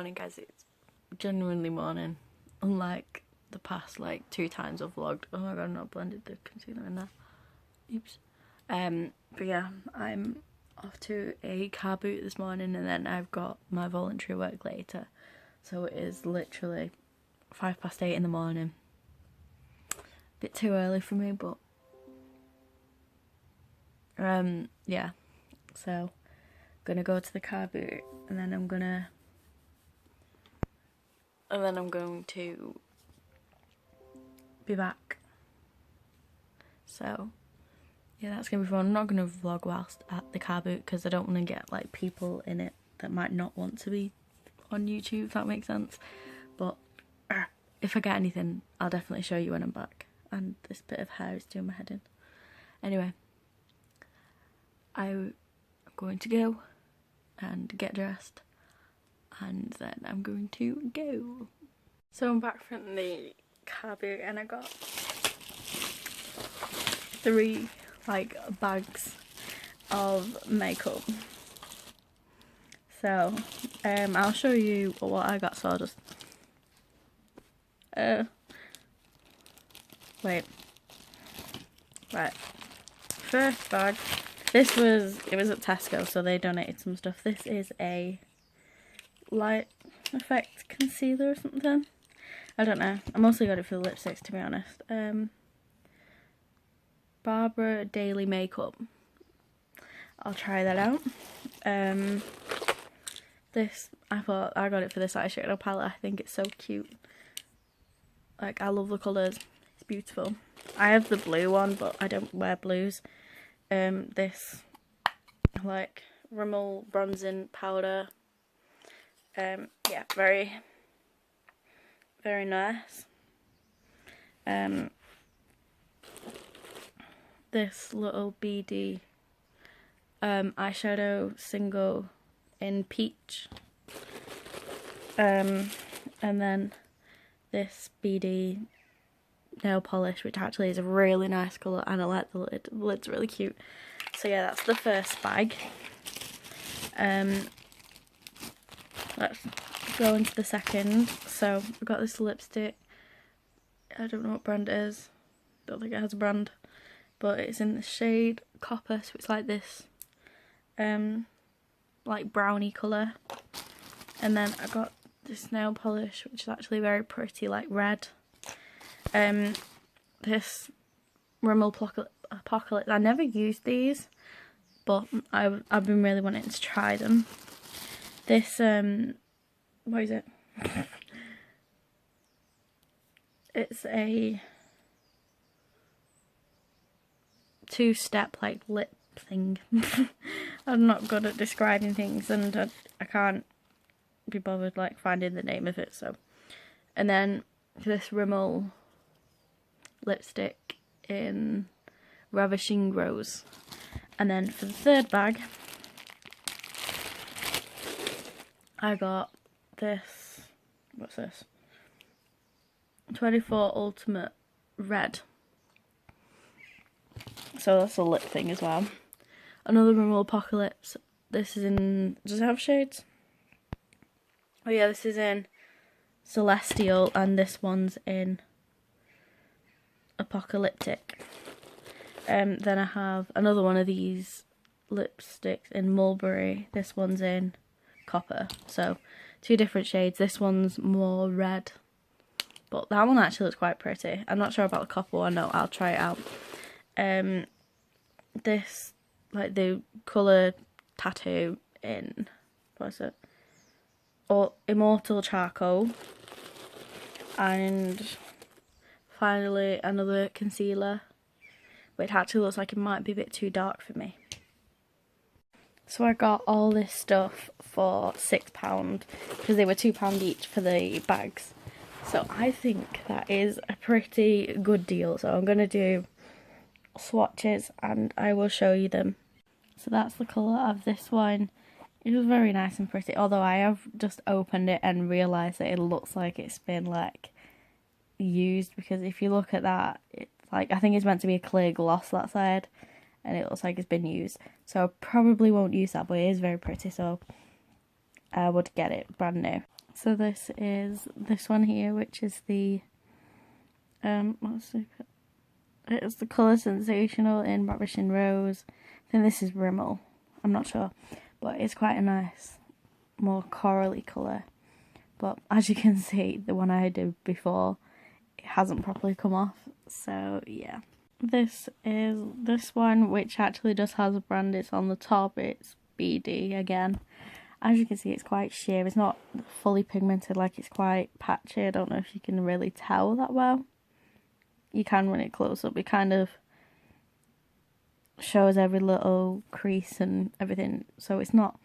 morning, guys. It's genuinely morning, unlike the past like 2 times I've vlogged. Oh my god, I've not blended the concealer in there. Oops. But yeah, I'm off to a car boot this morning, and then I've got my voluntary work later. So it is literally 8:05 in the morning. Bit too early for me, but yeah. So gonna go to the car boot, and then I'm going to be back. So yeah, that's gonna be fun. I'm not gonna vlog whilst at the car boot because I don't want to get like people in it that might not want to be on YouTube, if that makes sense. But if I get anything, I'll definitely show you when I'm back. And this bit of hair is doing my head in. Anyway, I'm going to go and get dressed, and then I'm going to go. So I'm back from the car boot, and I got 3 like bags of makeup. So I'll show you what I got. So I'll just wait. Right, first bag. It was at Tesco, so they donated some stuff. This is a light effect concealer or something. I don't know. I mostly got it for the lipsticks, to be honest. Barbara Daily Makeup. I'll try that out. This, I thought I got it for this eyeshadow palette. I think it's so cute. Like, I love the colours. It's beautiful. I have the blue one, but I don't wear blues. This, like, Rimmel bronzing powder. Yeah, very, very nice. This little beady eyeshadow single in peach. And then this beady nail polish, which actually is a really nice colour, and I like the lid. The lid's really cute. So yeah, that's the first bag. Let's go into the second. So I've got this lipstick. I don't know what brand it is. Don't think it has a brand, but it's in the shade Copper, so it's like this like brownie colour. And then I got this nail polish, which is actually very pretty, like red. This Rimmel Apocalypse. I never used these, but I've been really wanting to try them. This what is it? It's a 2-step like lip thing. I'm not good at describing things, and I can't be bothered like finding the name of it. So, and then this Rimmel lipstick in Ravishing Rose. And then for the third bag, I got this. What's this? 24 Ultimate Red. So that's a lip thing as well. Another Rimmel Apocalypse. This is in, does it have shades? Oh yeah, this is in Celestial, and this one's in Apocalyptic. Then I have another one of these lipsticks in Mulberry. This one's in Copper. So 2 different shades. This one's more red, but that one actually looks quite pretty. I'm not sure about the Copper one. No, I'll try it out. This, like the colour tattoo in, what is it? Or Immortal Charcoal. And finally another concealer, which actually looks like it might be a bit too dark for me. So I got all this stuff for £6 because they were £2 each for the bags. So I think that is a pretty good deal. So I'm going to do swatches and I will show you them. So that's the colour of this one. It was very nice and pretty, although I have just opened it and realised that it looks like it's been like used, because if you look at that, it's like, I think it's meant to be a clear gloss that side, and it looks like it's been used. So I probably won't use that, but it is very pretty, so I would get it brand new. So this is this one here, which is the it's the colour Sensational in Ravishing Rose. I think this is Rimmel, I'm not sure, but it's quite a nice, more corally colour. But as you can see, the one I did before, it hasn't properly come off, so yeah. This is this one, which actually just has a brand. It's on the top, it's BD again. As you can see, it's quite sheer. It's not fully pigmented, like it's quite patchy. I don't know if you can really tell that well. You can when it close up. It kind of shows every little crease and everything. So it's not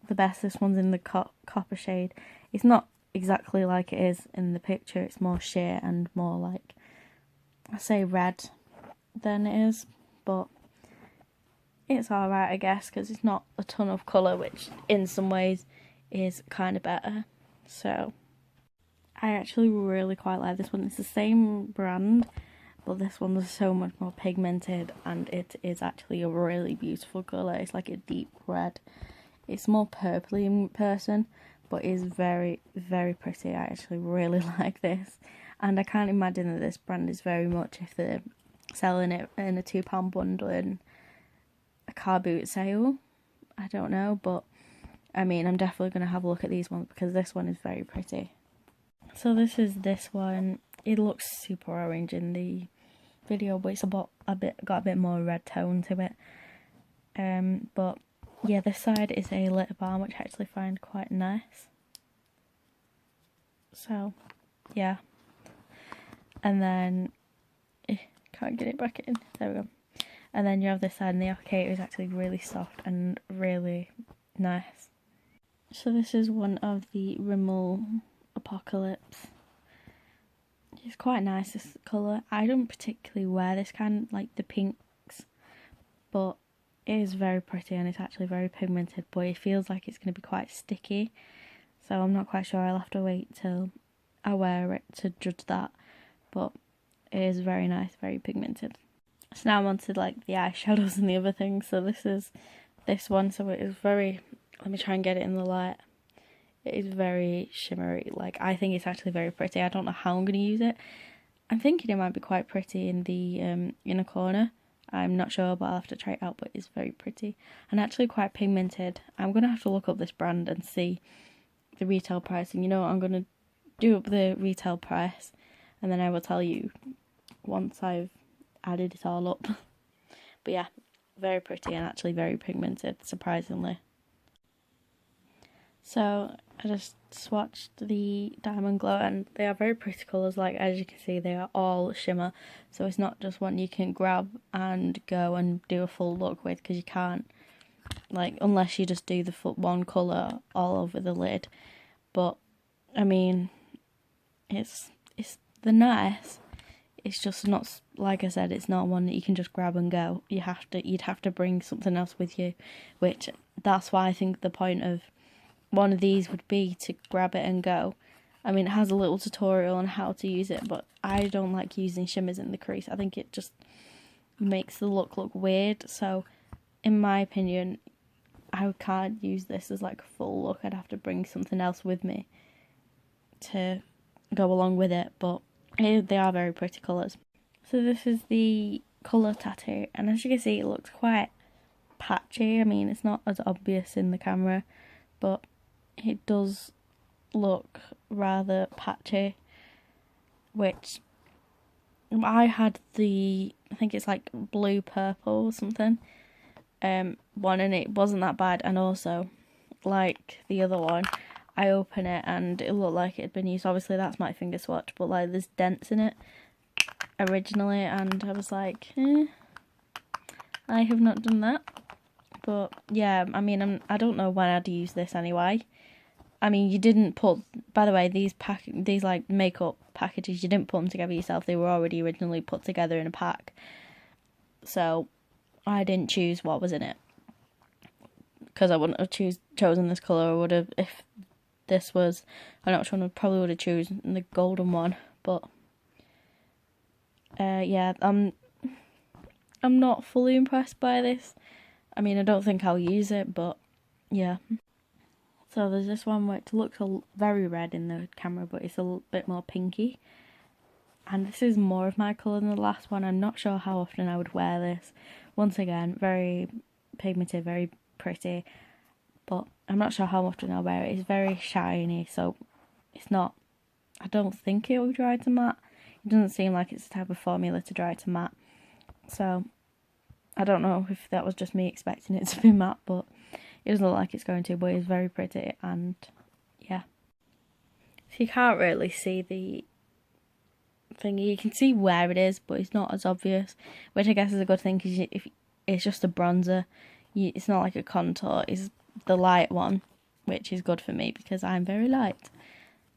the best. This one's in the copper shade. It's not exactly like it is in the picture. It's more sheer and more like, I say red than it is, but it's alright, I guess, because it's not a ton of colour, which in some ways is kind of better. So I actually really quite like this one. It's the same brand, but this one is so much more pigmented, and it is actually a really beautiful colour. It's like a deep red. It's more purpley in person, but is very, very pretty. I actually really like this, and I can't imagine that this brand is very much if they're selling it in a £2 bundle in a car boot sale. I don't know, but I mean, I'm definitely going to have a look at these ones because this one is very pretty. So this is this one. It looks super orange in the video, but it's got a bit more red tone to it. But yeah, this side is a lip balm, which I actually find quite nice. So yeah, and then can't get it back in. There we go. And then you have this side, and the applicator is actually really soft and really nice. So this is one of the Rimmel Apocalypse. It's quite nice, this colour. I don't particularly wear this kind, like the pinks, but it is very pretty and it's actually very pigmented, but it feels like it's going to be quite sticky. So I'm not quite sure. I'll have to wait till I wear it to judge that. But it is very nice, very pigmented. So now I'm on to like the eyeshadows and the other things. So this is this one. So it is very, let me try and get it in the light. It is very shimmery. Like, I think it's actually very pretty. I don't know how I'm going to use it. I'm thinking it might be quite pretty in the inner corner. I'm not sure, but I'll have to try it out. But it's very pretty and actually quite pigmented. I'm going to have to look up this brand and see the retail price. And you know what? I'm going to do up the retail price and then I will tell you once I've added it all up. But yeah, very pretty and actually very pigmented, surprisingly. So I just swatched the Diamond Glow, and they are very pretty colours. Like, as you can see, they are all shimmer, so it's not just one you can grab and go and do a full look with, because you can't, like, unless you just do the full one colour all over the lid. But I mean, they're nice. It's just not, like I said, it's not one that you can just grab and go. You'd have to bring something else with you, which that's why I think the point of one of these would be to grab it and go. I mean, it has a little tutorial on how to use it, but I don't like using shimmers in the crease. I think it just makes the look weird. So, in my opinion, I can't use this as like a full look. I'd have to bring something else with me to go along with it, but they are very pretty colours. So this is the colour tattoo, and as you can see, it looks quite patchy. I mean, it's not as obvious in the camera, but it does look rather patchy, which I had I think it's like blue purple or something, one, and it wasn't that bad. And also, like the other one, I open it and it looked like it had been used. Obviously that's my finger swatch, but like there's dents in it originally, and I was like, I have not done that. But yeah, I mean, I don't know when I'd use this anyway. I mean, you didn't put, by the way, these like makeup packages, you didn't put them together yourself. They were already originally put together in a pack. So I didn't choose what was in it, because I wouldn't have chosen this colour. I would have, if this was, I don't know which one, I probably would have chosen the golden one. But yeah, I'm not fully impressed by this. I mean, I don't think I'll use it, but yeah. So there's this one which looks very red in the camera, but it's a bit more pinky. And this is more of my colour than the last one. I'm not sure how often I would wear this. Once again, very pigmented, very pretty. But I'm not sure how often I'll wear it. It's very shiny, so it's not... I don't think it will dry to matte. It doesn't seem like it's the type of formula to dry to matte. So, I don't know if that was just me expecting it to be matte, but it doesn't look like it's going to, but it's very pretty, and yeah. So you can't really see the thingy. You can see where it is, but it's not as obvious, which I guess is a good thing, because if it's just a bronzer, it's not like a contour, it's the light one, which is good for me, because I'm very light.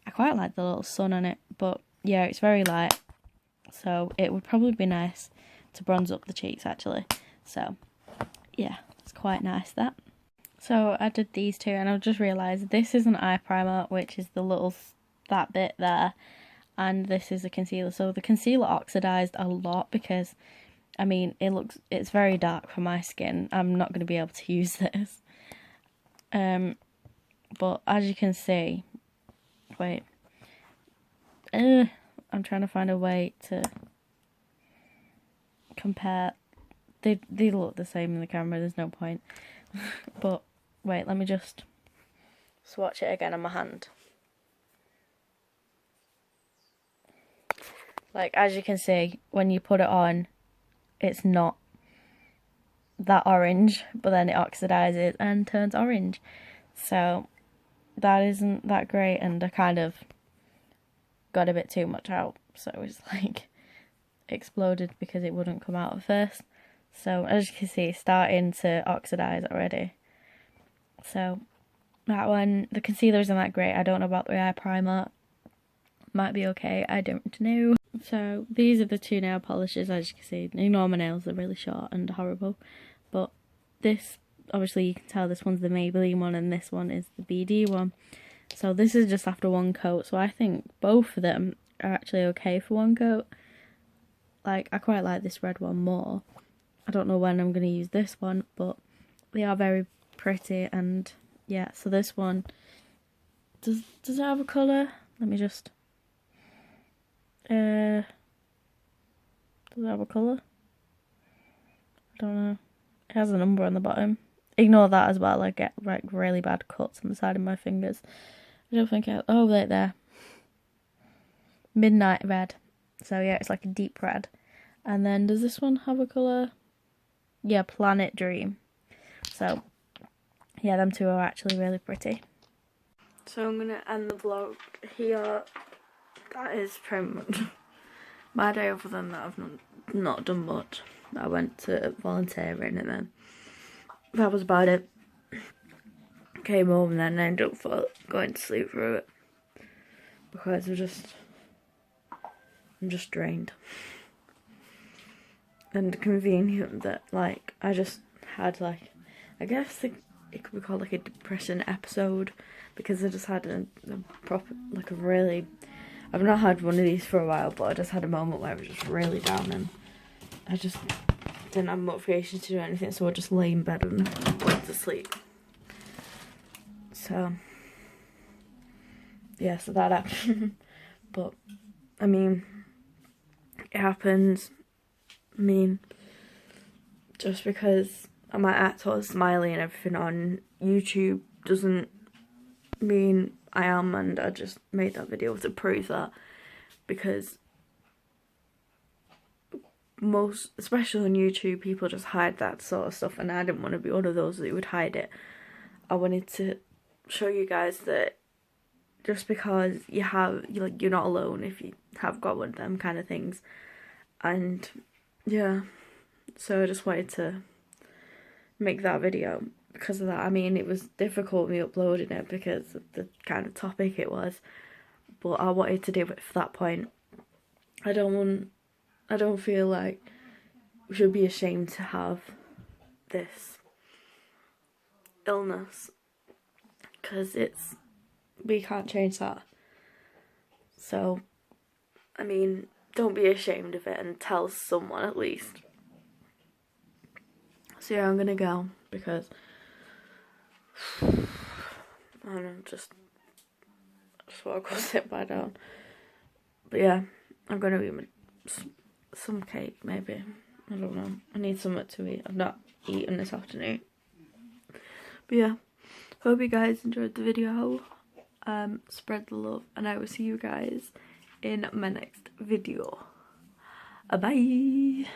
I quite like the little sun on it, but yeah, it's very light, so it would probably be nice to bronze up the cheeks, actually. So yeah, it's quite nice, that. So I did these two, and I've just realised this is an eye primer, which is the little, that bit there, and this is a concealer. So the concealer oxidised a lot, because, I mean, it's very dark for my skin. I'm not going to be able to use this. But as you can see, wait, I'm trying to find a way to compare. They look the same in the camera, there's no point. But wait, let me just swatch it again on my hand. Like, as you can see, when you put it on, it's not that orange, but then it oxidizes and turns orange. So that isn't that great, and I kind of got a bit too much out, so it's like exploded because it wouldn't come out at first. So as you can see, it's starting to oxidize already. So that one, the concealer isn't that great. I don't know about the eye primer. Might be okay, I don't know. So these are the two nail polishes, as you can see. Ignore my nails, they're really short and horrible. But this, obviously you can tell this one's the Maybelline one and this one is the BD one. So this is just after one coat, so I think both of them are actually okay for one coat. Like, I quite like this red one more. I don't know when I'm going to use this one, but they are very pretty, and yeah, so this one, does it have a colour? Let me just, does it have a colour? I don't know. It has a number on the bottom. Ignore that as well, I get like really bad cuts on the side of my fingers. I don't think oh, right there. Midnight Red. So yeah, it's like a deep red. And then, does this one have a colour? Yeah, Planet Dream. So, yeah, them two are actually really pretty. So I'm going to end the vlog here. That is pretty much my day. Other than that, I've not done much. I went to volunteering, and then that was about it. Came home and then ended up going to sleep through it. Because I'm just drained. And convenient that, like, I just had, like, I guess it could be called like a depression episode, because I just had a proper, like a really, I've not had one of these for a while, but I just had a moment where I was just really down and I just didn't have motivation to do anything, so I just lay in bed and went to sleep. So, yeah, so that happened. But, I mean, it happens. I mean, just because I might act all smiley and everything on YouTube doesn't mean I am, and I just made that video to prove that, because most, especially on YouTube, people just hide that sort of stuff, and I didn't want to be one of those that would hide it. I wanted to show you guys that just because you're not alone if you have got one of them kind of things. And yeah, so I just wanted to make that video because of that. I mean, it was difficult me uploading it because of the kind of topic it was, but I wanted to do it for that point. I don't feel like we should be ashamed to have this illness, because we can't change that. So, I mean, don't be ashamed of it and tell someone at least. So yeah, I'm gonna go because and I'm just want to go sit back down. But yeah, I'm gonna eat some cake maybe. I don't know. I need something to eat. I've not eaten this afternoon. But yeah, hope you guys enjoyed the video. Spread the love, and I will see you guys in my next video. Bye.